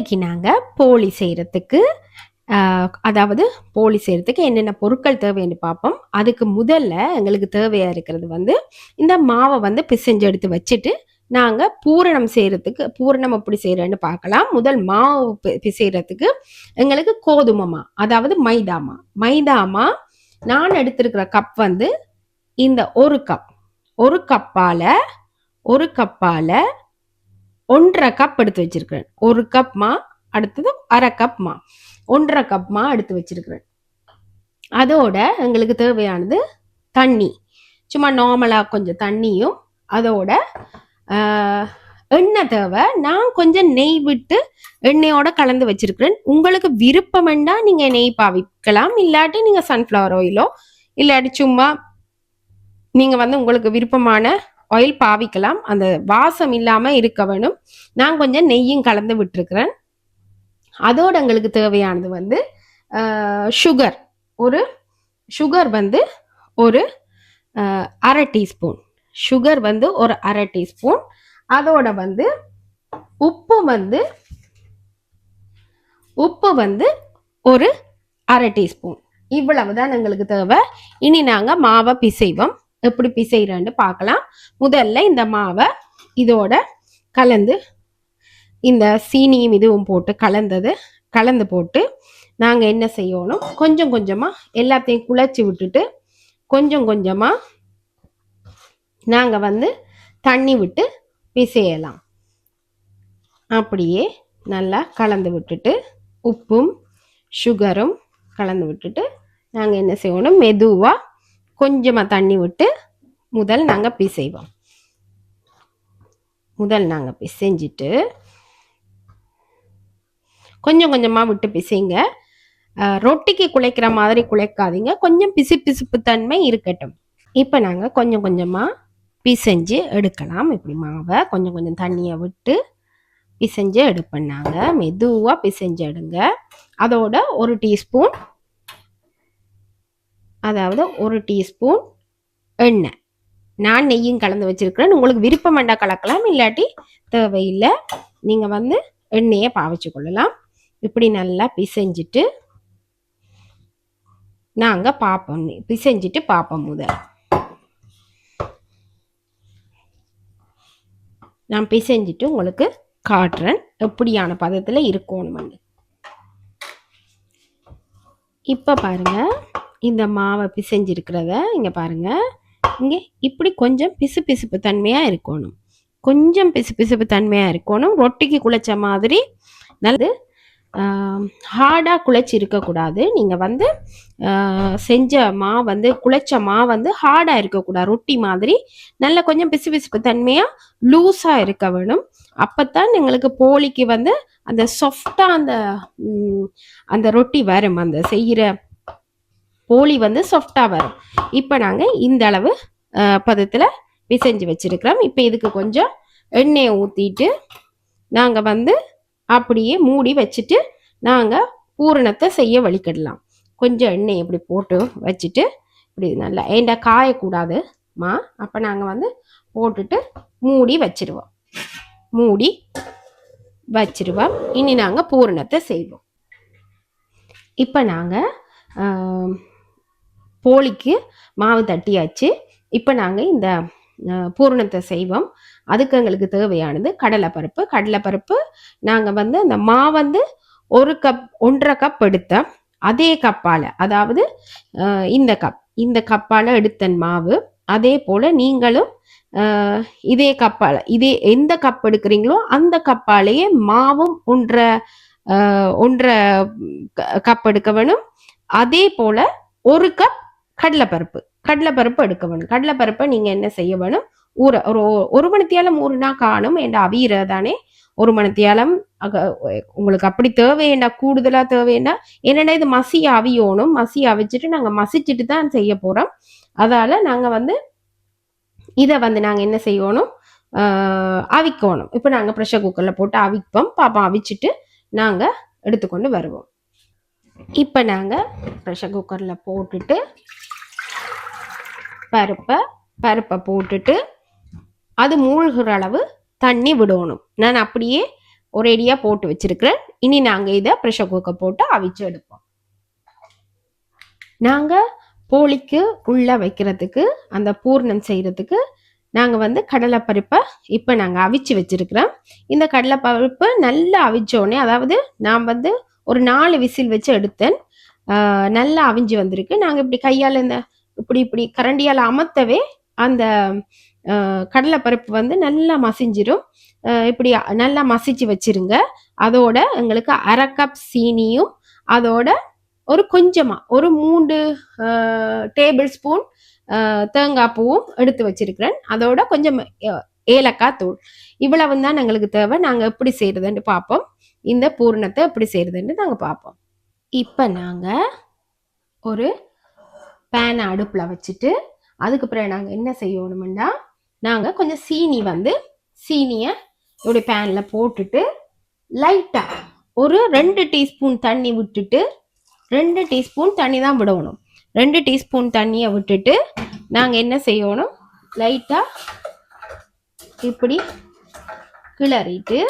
இன்றைக்கு நாங்கள் போலி செய்கிறதுக்கு அதாவது போலி செய்கிறதுக்கு என்னென்ன பொருட்கள் தேவைன்னு பார்ப்போம். அதுக்கு முதல்ல எங்களுக்கு தேவையாக இருக்கிறது வந்து இந்த மாவை வந்து பிசைஞ்சு எடுத்து வச்சுட்டு நாங்கள் பூரணம் செய்கிறதுக்கு பூரணம் எப்படி செய்கிறேன்னு பார்க்கலாம். முதல் மாவு பிசைகிறதுக்கு எங்களுக்கு கோதுமை அதாவது மைதாமா நான் எடுத்திருக்கிற கப் வந்து இந்த ஒரு கப்பால் 1.5 கப் எடுத்து வச்சிருக்கிறேன். 1 கப் மா, அடுத்தது 1/2 கப் மா, 1.5 கப் மா எடுத்து வச்சிருக்கிறேன். அதோட எங்களுக்கு தேவையானது தண்ணி, சும்மா நார்மலாக கொஞ்சம் தண்ணியும், அதோட எண்ணெய் தேவை. நான் கொஞ்சம் நெய் விட்டு எண்ணெயோட கலந்து வச்சிருக்கிறேன். உங்களுக்கு விருப்பம் வேண்டா நீங்க நெய் பாவிக்கலாம், இல்லாட்டி நீங்க சன்ஃப்ளவர் ஆயிலோ இல்லாட்டி சும்மா நீங்க வந்து உங்களுக்கு விருப்பமான ஆயில் பாவிக்கலாம். அந்த வாசம் இல்லாம இருக்க வேணும். நான் கொஞ்சம் நெய்யும் கலந்து விட்டுருக்கிறேன். அதோட எங்களுக்கு தேவையானது வந்து சுகர் வந்து ஒரு 1/2 டீஸ்பூன், சுகர் வந்து ஒரு 1/2 டீஸ்பூன். அதோட வந்து உப்பு வந்து ஒரு 1/2 டீஸ்பூன். இவ்வளவுதான் எங்களுக்கு தேவை. இனி நாங்க மாவை பிசைவோம். எப்படி பிசைறேன்னு பார்க்கலாம். முதல்ல இந்த மாவை இதோட கலந்து, இந்த சீனியும் இதுவும் போட்டு கலந்து போட்டு நாங்கள் என்ன செய்யணும், கொஞ்சம் கொஞ்சமாக எல்லாத்தையும் குழச்சி விட்டுட்டு கொஞ்சம் கொஞ்சமாக நாங்கள் வந்து தண்ணி விட்டு பிசையலாம். அப்படியே நல்லா கலந்து விட்டுட்டு உப்பும் சுகரும் கலந்து விட்டுட்டு நாங்கள் என்ன செய்யணும், மெதுவாக கொஞ்சமாக தண்ணி விட்டு முதல் நாங்கள் பிசைவோம். பிசைஞ்சிட்டு கொஞ்சம் கொஞ்சமாக விட்டு பிசைங்க. ரொட்டிக்கு குழைக்கிற மாதிரி குழைக்காதீங்க, கொஞ்சம் பிசுப்பு தன்மை இருக்கட்டும். இப்போ நாங்கள் கொஞ்சம் கொஞ்சமாக பிசைஞ்சு எடுக்கலாம். இப்படி மாவை கொஞ்சம் கொஞ்சம் தண்ணியை விட்டு பிசைஞ்சு எடுப்பேன். நாங்கள் மெதுவாக பிசைஞ்சு எடுங்க. அதோட ஒரு டீஸ்பூன் எண்ணெய், நான் நெய்யும் கலந்து வச்சிருக்கிறேன். உங்களுக்கு விருப்பம் வேண்டாம் கலக்கலாம், இல்லாட்டி தேவையில்லை, நீங்கள் வந்து எண்ணெயை பாவிச்சு கொள்ளலாம். இப்படி நல்லா பிசைஞ்சிட்டு நாங்கள் பார்ப்போம். முதல் நான் பிசைஞ்சிட்டு உங்களுக்கு காட்டுறேன் எப்படியான பதத்தில் இருக்கணும்னு. இப்போ பாருங்க, இந்த மாவை பிசைஞ்சிருக்கிறத இங்கே பாருங்க. இங்கே இப்படி கொஞ்சம் பிசுப்பு தன்மையாக இருக்கணும். ரொட்டிக்கு குழைச்ச மாதிரி நல்லது, ஹார்டாக குழைச்சி இருக்கக்கூடாது. நீங்கள் வந்து செஞ்ச குழைச்ச மா வந்து ஹார்டாக இருக்கக்கூடாது. ரொட்டி மாதிரி நல்ல கொஞ்சம் பிசுப்பு தன்மையாக லூஸாக இருக்க வேணும். அப்போத்தான் எங்களுக்கு போலிக்கு வந்து அந்த சாஃப்டாக அந்த ரொட்டி வரும், அந்த செய்கிற போலி வந்து சாஃப்டாக வரும். இப்போ நாங்கள் இந்த அளவு பதத்தில் பிசைஞ்சு வச்சிருக்கிறோம். இப்போ இதுக்கு கொஞ்சம் எண்ணெயை ஊற்றிட்டு நாங்கள் வந்து அப்படியே மூடி வச்சுட்டு நாங்கள் பூரணத்தை செய்ய வழிக்கிடலாம். கொஞ்சம் எண்ணெய் இப்படி போட்டு வச்சுட்டு இப்படி நல்லா ஏண்டா காயக்கூடாது மா, அப்போ நாங்கள் வந்து போட்டுட்டு மூடி வச்சிருவோம். இனி நாங்கள் பூரணத்தை செய்வோம். இப்போ நாங்கள் போலிக்கு மாவு தட்டியாச்சு. இப்போ நாங்கள் இந்த பூரணத்தை செய்வோம். அதுக்கு எங்களுக்கு தேவையானது கடலைப்பருப்பு. நாங்கள் வந்து அந்த மா வந்து 1.5 கப் எடுத்தேன். அதே கப்பால், அதாவது இந்த கப்பால் எடுத்தன் மாவு. அதே போல் நீங்களும் இதே கப்பால், எந்த கப் எடுக்கிறீங்களோ அந்த கப்பாலேயே மாவும் 1.5 கப் எடுக்க வேணும். அதே போல் 1 கப் கடலைப்பருப்பு எடுக்க வேணும். கடலைப்பருப்பை நீங்கள் என்ன செய்ய வேணும், ஒரு மணித்தியாலம் ஊறுனா காணும். என்ற அவியற தானே 1 மணித்தியாலம். உங்களுக்கு அப்படி தேவையேண்டா, கூடுதலாக தேவையேண்டா, என்னென்னா இது மசி அவிச்சிட்டு நாங்கள் மசிச்சுட்டு தான் செய்ய போகிறோம். அதால் நாங்கள் வந்து இதை வந்து நாங்கள் என்ன செய்யணும், அவிக்கணும். இப்போ நாங்கள் ப்ரெஷர் குக்கரில் போட்டு பாப்போம். அவிச்சிட்டு நாங்கள் எடுத்துக்கொண்டு வருவோம். இப்போ நாங்கள் ப்ரெஷர் குக்கரில் போட்டுட்டு பருப்பை போட்டுட்டு அது மூழ்கிற அளவு தண்ணி விடணும். நான் அப்படியே ஒரேடியாக போட்டு வச்சிருக்கிறேன். இனி நாங்கள் இதை ப்ரெஷர் குக்கர் போட்டு அவிச்சு எடுப்போம். நாங்கள் போலிக்கு உள்ளே வைக்கிறதுக்கு அந்த பூர்ணம் செய்கிறதுக்கு நாங்கள் வந்து கடலைப்பருப்பை இப்போ நாங்கள் அவிச்சு வச்சிருக்கிறோம். இந்த கடலைப்பருப்பு நல்லா அவிச்சோடனே, அதாவது நான் வந்து ஒரு 4 விசில் வச்சு எடுத்தேன். நல்லா அவிஞ்சு வந்திருக்கு. நாங்கள் இப்படி கையால் இந்த இப்படி இப்படி கரண்டியால் அமர்த்தவே அந்த கடலைப்பருப்பு வந்து நல்லா மசிஞ்சிரும். இப்படி நல்லா மசிச்சு வச்சிருங்க. அதோட எங்களுக்கு 1/2 கப் சீனியும் அதோட ஒரு கொஞ்சமாக ஒரு 3 டேபிள் ஸ்பூன் தேங்காய் பூவும் எடுத்து வச்சிருக்கிறேன். அதோட கொஞ்சம் ஏலக்காய் தூள். இவ்வளவு தான் எங்களுக்கு தேவை. நாங்கள் எப்படி செய்யறதுன்னு பார்ப்போம். இந்த பூரணத்தை எப்படி செய்யறதுன்னு நாங்கள் பார்ப்போம். இப்போ நாங்கள் ஒரு பேனை அடுப்பில் வச்சுட்டு அதுக்கு பிறகு நாங்கள் என்ன செய்யணும்னா, நாங்கள் கொஞ்சம் சீனியை இப்படி பேனில் போட்டுட்டு லைட்டாக ஒரு 2 டீஸ்பூன் தண்ணி விட்டுட்டு, 2 டீஸ்பூன் தண்ணி தான் விடணும். 2 டீஸ்பூன் தண்ணியை விட்டுட்டு நாங்கள் என்ன செய்யணும், லைட்டாக இப்படி கிளறிட்டு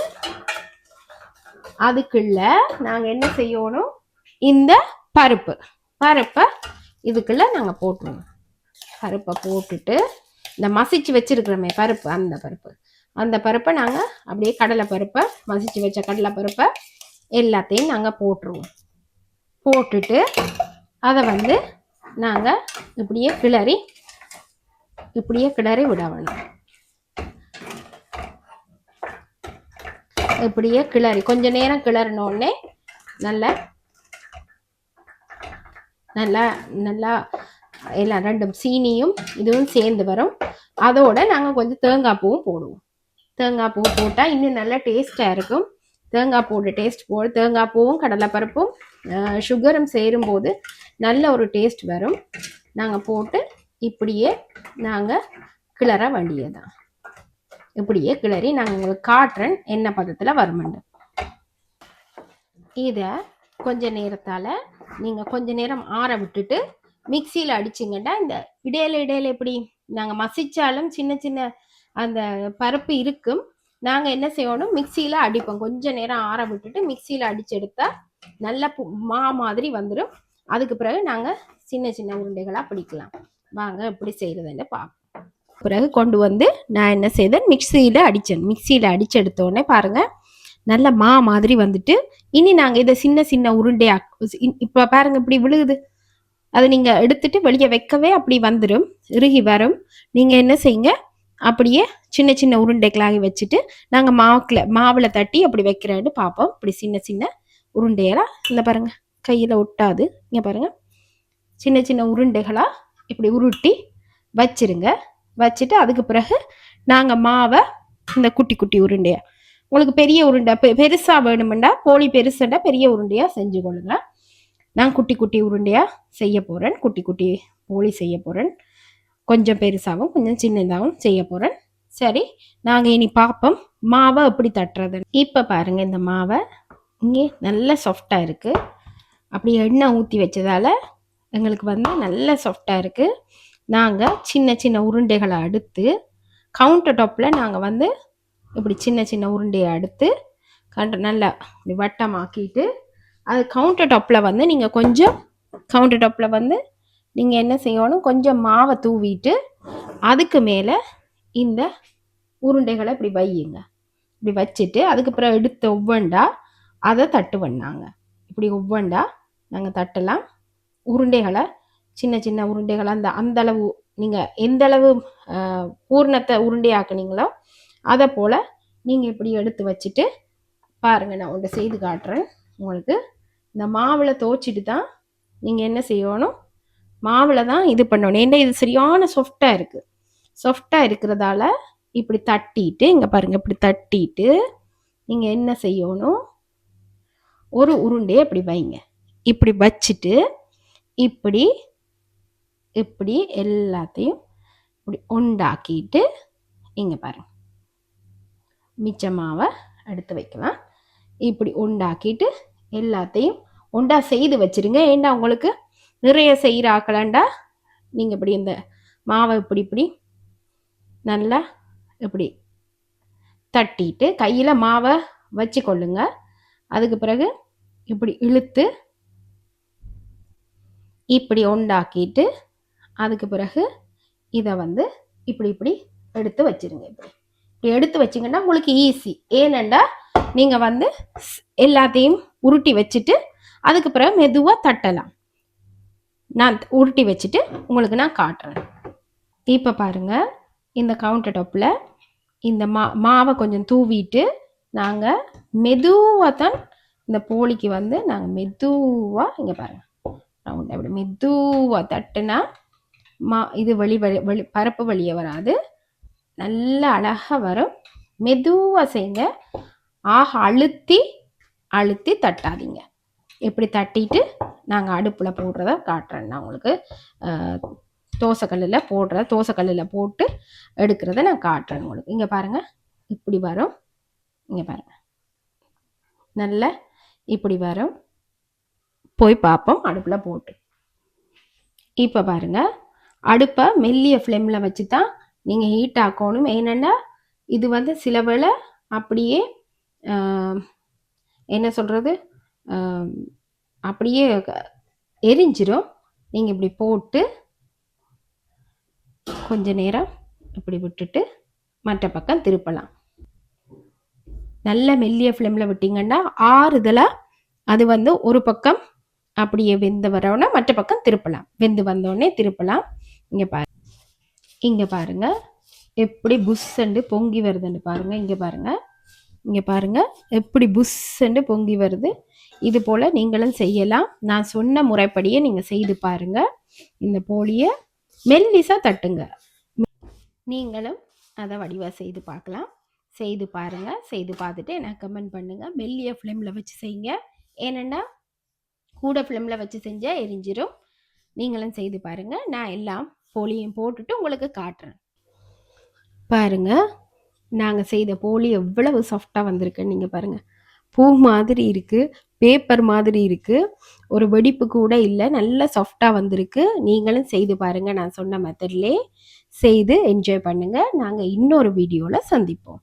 அதுக்குள்ள நாங்கள் என்ன செய்யணும், இந்த பருப்பை இதுக்குள்ள நாங்கள் போட்டுருவோம். பருப்பை போட்டுட்டு இந்த மசிச்சு வச்சிருக்கிறோமே பருப்பு, அந்த பருப்பை நாங்கள் அப்படியே கடலைப்பருப்பை மசிச்சு வச்ச கடலைப்பருப்பை எல்லாத்தையும் நாங்கள் போட்டுருவோம். போட்டுட்டு அதை வந்து நாங்கள் இப்படியே கிளறி விட வேணும். இப்படியே கிளறி கொஞ்ச நேரம் கிளறினோடனே நல்லா எல்லாம் ரெண்டும் சீனியும் இதுவும் சேர்ந்து வரும். அதோட நாங்கள் கொஞ்சம் தேங்காய் பூவும் போடுவோம். தேங்காய் பூ போட்டால் இன்னும் நல்லா டேஸ்ட்டாக இருக்கும். தேங்காய் பூவோட டேஸ்ட் தேங்காய் பூவும் கடலைப்பருப்பும் சுகரும் சேரும்போது நல்ல ஒரு டேஸ்ட் வரும். நாங்கள் போட்டு இப்படியே நாங்கள் கிளற வேண்டியதுதான். இப்படியே கிளறி நாங்கள் உங்களுக்கு காட்டுறேன் என்ன பதத்தில் வருமெண்டு. இதை கொஞ்ச நேரத்தால் நீங்கள் கொஞ்ச நேரம் ஆற விட்டுட்டு மிக்சியில் அடிச்சிங்கன்னா, இந்த இடையில எப்படி நாங்கள் மசிச்சாலும் சின்ன சின்ன அந்த பருப்பு இருக்கும். நாங்கள் என்ன செய்யணும், மிக்சியில் அடிப்போம். கொஞ்ச நேரம் ஆற விட்டுட்டு மிக்சியில் அடிச்சு எடுத்தா நல்ல மா மாதிரி வந்துடும். அதுக்கு பிறகு நாங்கள் சின்ன சின்ன உருண்டைகளாக பிடிக்கலாம். வாங்க எப்படி செய்கிறதுன்னு பார்ப்போம். பிறகு கொண்டு வந்து நான் என்ன செய்தேன், மிக்சியில் அடிச்சு எடுத்தோடனே பாருங்கள் நல்ல மா மாதிரி வந்துட்டு, இனி நாங்கள் இதை சின்ன சின்ன உருண்டையா இப்போ பாருங்க இப்படி விழுகுது. அதை நீங்கள் எடுத்துட்டு வெளியே வைக்கவே அப்படி வந்துடும், இறுகி வரும். நீங்கள் என்ன செய்யுங்க, அப்படியே சின்ன சின்ன உருண்டைகளாகி வச்சுட்டு நாங்கள் மாவில் தட்டி அப்படி வைக்கிறேன்னு பார்ப்போம். இப்படி சின்ன சின்ன உருண்டையெல்லாம் இந்த பாருங்க கையில் ஒட்டாது. இங்கே பாருங்க சின்ன சின்ன உருண்டைகளாக இப்படி உருட்டி வச்சிருங்க. வச்சுட்டு அதுக்கு பிறகு நாங்கள் மாவை இந்த குட்டி குட்டி உருண்டையா, உங்களுக்கு பெரிய உருண்டை பெருசாக வேணுமெண்டா, போலி பெருசுண்டா பெரிய உருண்டையாக செஞ்சு கொள்ளுங்க. நான் குட்டி குட்டி உருண்டையாக செய்ய போகிறேன். குட்டி குட்டி போலி செய்ய போகிறேன். கொஞ்சம் பெருசாகவும் கொஞ்சம் சின்னதாகவும் செய்ய போகிறேன். சரி, நாங்கள் இனி பார்ப்போம் மாவை எப்படி தட்டுறது. இப்போ பாருங்கள், இந்த மாவை இங்கே நல்ல சாஃப்டாக இருக்குது. அப்படி எண்ணெய் ஊற்றி வச்சதால் எங்களுக்கு வந்து நல்ல சாஃப்டாக இருக்குது. நாங்கள் சின்ன சின்ன உருண்டைகளை அடுத்து கவுண்டர் டாப்பில் நாங்கள் வந்து இப்படி சின்ன சின்ன உருண்டையை அடுத்து நல்லா இப்படி வட்டமாக்கிட்டு, அது கவுண்டர் டாப்பில் வந்து நீங்கள் என்ன செய்யணும், கொஞ்சம் மாவை தூவிட்டு அதுக்கு மேலே இந்த உருண்டைகளை இப்படி வையுங்க. இப்படி வச்சுட்டு அதுக்கு பிறகு எடுத்து ஒவ்வொண்டா அதை தட்டுவேன். நாங்கள் இப்படி ஒவ்வொண்டா நாங்கள் தட்டலாம். உருண்டைகளை சின்ன சின்ன உருண்டைகளை அந்த அளவு நீங்கள் எந்த அளவு பூர்ணத்தை உருண்டையாக்குனீங்களோ அதை போல் நீங்கள் இப்படி எடுத்து வச்சுட்டு பாருங்கள், நான் ஒன்று செய்து காட்டுறேன் உங்களுக்கு. இந்த மாவில் துவச்சிட்டு தான் நீங்கள் என்ன செய்யணும், மாவில் தான் இது பண்ணணும். ஏன்னா இது சரியான சாஃப்டாக இருக்குது. சாஃப்டாக இருக்கிறதால இப்படி தட்டிட்டு, இங்கே பாருங்கள் இப்படி தட்டிட்டு நீங்கள் என்ன செய்யணும், ஒரு உருண்டையை இப்படி வைங்க. இப்படி வச்சுட்டு இப்படி இப்படி எல்லாத்தையும் இப்படி உண்டாக்கிட்டு இங்கே பாருங்கள் மிச்ச மாவை எடுத்து வைக்கலாம். இப்படி உண்டாக்கிட்டு எல்லாத்தையும் உண்டா செய்து வச்சுருங்க. ஏண்டா உங்களுக்கு நிறைய செய்கிற ஆக்கலாண்டா நீங்கள் இப்படி இந்த மாவை இப்படி நல்லா இப்படி தட்டிட்டு கையில் மாவை வச்சு கொள்ளுங்க. அதுக்கு பிறகு இப்படி இழுத்து இப்படி உண்டாக்கிட்டு அதுக்கு பிறகு இதை வந்து இப்படி இப்படி எடுத்து வச்சிருங்க. இப்படி இப்படி எடுத்து வச்சிங்கன்னா உங்களுக்கு ஈஸி. ஏனெண்டா நீங்கள் வந்து எல்லாத்தையும் உருட்டி வச்சுட்டு அதுக்கு பிறகு மெதுவாக தட்டலாம். நான் உருட்டி வச்சுட்டு உங்களுக்கு நான் காட்டுறேன். இப்போ பாருங்கள், இந்த கவுண்டர் டாப்பில் இந்த மாவை கொஞ்சம் தூவிட்டு நாங்கள் மெதுவாக தான் இந்த போலிக்கு வந்து நாங்கள் மெதுவாக இங்கே பாருங்கள் ரவுண்ட் அப்படி மெதுவாக தட்டுனா இது வெளி பரப்பு வெளியே வராது, நல்ல அழகாக வரும். மெதுவாக செய்யுங்க. அழுத்தி அழுத்தி தட்டாதீங்க. இப்படி தட்டிட்டு நாங்கள் அடுப்பில் போடுறத காட்டுறேன். நான் உங்களுக்கு தோசைக்கல்லில் போட்டு எடுக்கிறத நான் காட்டுறேன் உங்களுக்கு. இங்கே பாருங்கள், இப்படி வரும். இங்கே பாருங்கள், நல்ல இப்படி வரும். போய் பார்ப்போம் அடுப்பில் போட்டு. இப்போ பாருங்கள், அடுப்பை மெல்லிய ஃப்ளேமில் வச்சு தான் நீங்கள் ஹீட் ஆக்கணும். ஏன்னா இது வந்து சில வேளை அப்படியே என்ன சொல்கிறது அப்படியே எரிஞ்சிடும். நீங்கள் இப்படி போட்டு கொஞ்ச நேரம் இப்படி விட்டுட்டு மற்ற பக்கம் திருப்பலாம். நல்ல மெல்லிய ஃப்ளேமில் விட்டிங்கன்னா ஆறுதலாக அது வந்து ஒரு பக்கம் அப்படியே வெந்து வரவுன்னா மற்ற பக்கம் திருப்பலாம். வெந்து வந்தோடனே திருப்பலாம். இங்கே பாருங்கள் எப்படி புஷ்ஷண்டு பொங்கி வருதுன்னு பாருங்கள். இங்கே பாருங்கள் எப்படி புஷ்ஷண்டு பொங்கி வருது. இது போல் நீங்களும் செய்யலாம். நான் சொன்ன முறைப்படியே நீங்கள் செய்து பாருங்கள். இந்த போலியை மெல்லிசாக தட்டுங்க. நீங்களும் அதை வடிவாக செய்து பார்க்கலாம். செய்து பாருங்கள். செய்து பார்த்துட்டு எனக்கு கமெண்ட் பண்ணுங்கள். மெல்லிய ஃப்ளேமில் வச்சு செய்யுங்க. ஏன்னா கூட ஃப்ளேமில் வச்சு செஞ்சால் எரிஞ்சிடும். நீங்களும் செய்து பாருங்கள். நான் எல்லாம் போலியும் போட்டுட்டு உங்களுக்கு காட்டுறேன். பாருங்கள், நாங்கள் செய்த போலி எவ்வளவு சாஃப்டாக வந்திருக்குன்னு நீங்கள் பாருங்கள். பூ மாதிரி இருக்குது, பேப்பர் மாதிரி இருக்குது, ஒரு வெடிப்பு கூட இல்லை, நல்ல சாஃப்டாக வந்திருக்கு. நீங்களும் செய்து பாருங்கள். நான் சொன்ன மெத்தட்லேயே செய்து என்ஜாய் பண்ணுங்கள். நாங்கள் இன்னொரு வீடியோவில் சந்திப்போம்.